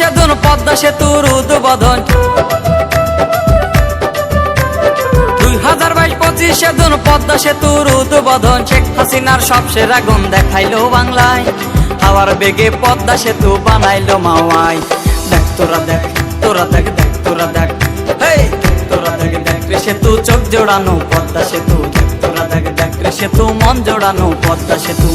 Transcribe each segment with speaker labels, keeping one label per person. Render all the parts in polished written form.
Speaker 1: সেদিন পদ্মা সেতুর উদ্বোধন 2022 সেদিন পদ্মা সেতুর উদ্বোধন শেখ হাসিনার সব সেরা গুণ দেখাইলো বাংলায় হাওয়ার বেগে পদ্মা সেতু বানাইলো মাওয়ায় দেখ তোরা দেখ তোরা দেখ দেখ তোরা দেখ হেই তোরা দেখ দেখ রে সেতু চোখ জোড়ানো পদ্মা সেতু দেখ তোরা দেখ দেখ রে সেতু মন জোড়ানো পদ্মা সেতু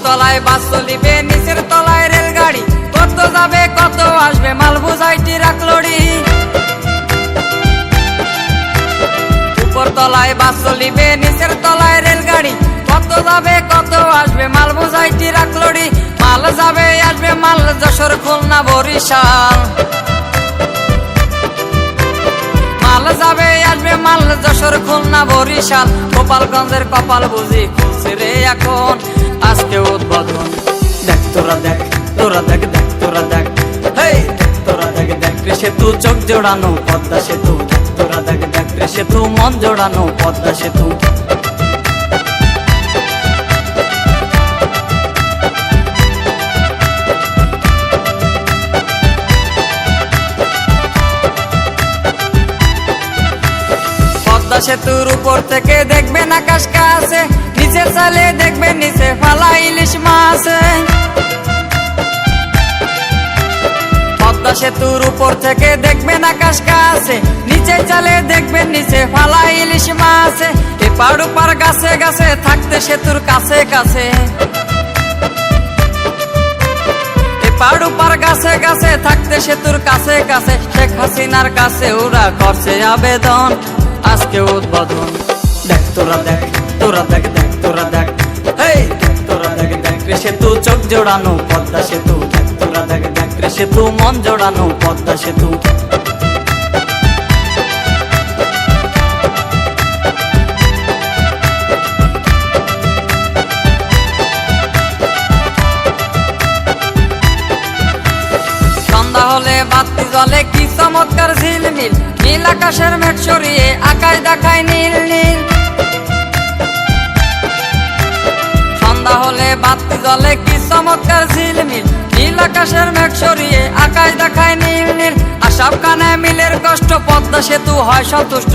Speaker 1: তলায় বাস চলিবে নিচের তলায় রেলগাড়ি কত যাবে কত আসবে মাল বোঝাই ট্রাক লরি উপর তলায় বাস চলিবে নিচের তলায় রেলগাড়ি কত যাবে কত আসবে মাল বোঝাই ট্রাক লরি মাল যাবে আসবে মাল যশোর খুলনা বরিশাল মাল যাবে আসবে মাল যশোর খুলনা বরিশাল গোপালগঞ্জের কপাল বুঝি খুলছে রে এখন আজকে উদ্বোধন দেখ তোরা দেখ তোরা দেখ দেখ তোরা দেখ হেই তোরা দেখ দেখ রে সেতু চোখ জোড়ানো পদ্মা সেতু দেখ তোরা দেখ দেখ রে সেতু মন জোড়ানো পদ্মা সেতু পদ্মা সেতুর উপর থেকে দেখবেন আকাশ কাছে নিচে চালে দেখবেন নিচে ফালা ইলিশ মাছ পদ্মা সেতুর উপর থেকে দেখবেন আকাশ কাছে নিচে চালে দেখবেন নিচে ফালা ইলিশ মাছ এপার ওপার গাছে গাছে থাকতে সেতুর কাছে কাছে এপার ওপার গাছে গাছে থাকতে সেতুর কাছে কাছে শেখ হাসিনার কাছে ওরা করছে আবেদন আজকে উদ্বোধন দেখ তোরা দেখ তোরা দেখ দেখ তোরা দেখ হেই তোরা দেখ দেখ রে সেতু চোখ জোড়ানো পদ্মা সেতু দেখ তোরা দেখ দেখ রে সেতু মন জোড়ানো পদ্মা সেতু সন্ধ্যা হলে বাতি জ্বলে কি চমৎকার ঝিলমিল নীল আকাশের মেঘ সরিয়ে আকাশ দেখায় নীল নীল সন্ধ্যা হলে বাতি জ্বলে কি চমৎকার ঝিলমিল নীল আকাশের মেঘ সরিয়ে আকাশ দেখায় নীল নীল আশাব খানে মিলের কষ্ট পদ্মা সেতু হয় সন্তুষ্ট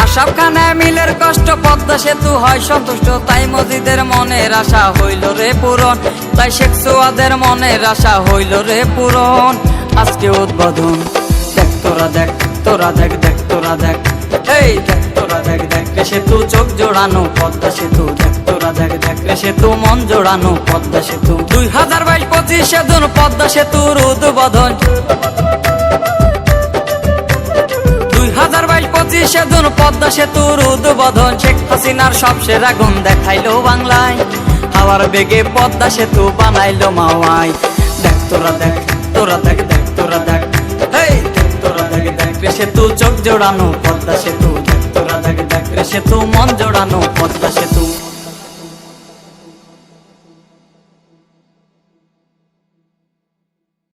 Speaker 1: আশাব খানে মিলের কষ্ট পদ্মা সেতু হয় সন্তুষ্ট তাই মজিদের মনের আশা হইল রে পূরণ তাই শেখ সুয়াদের মনের আশা হইল রে পূরণ আজকে উদ্বোধন দেখ তোরা দেখ তোরা দেখ দেখ তোরা দেখ এই দেখ তোরা দেখ দেখ রে সেতু চোখ জোড়ানো পদ্মা সেতু দেখ তোরা দেখ দেখ রে সেতু মন জোড়ানো পদ্মা সেতু 2022 সেদিন পদ্মা সেতুর উদ্বোধন 2022 সেদিন পদ্মা সেতুর উদ্বোধন শেখ হাসিনার সব সেরা গুণ দেখাইলো বাংলায় হাওয়ার বেগে পদ্মা সেতু বানাইলো মাওয়ায় দেখ তোরা দেখ তোরা দেখ দেখ তোরা দেখ হেই তোরা দেখ দেখ রে সেতু চোখ জোড়ানো পদ্মা সেতু দেখ তোরা দেখ দেখ রে সেতু মন জোড়ানো পদ্মা সেতু।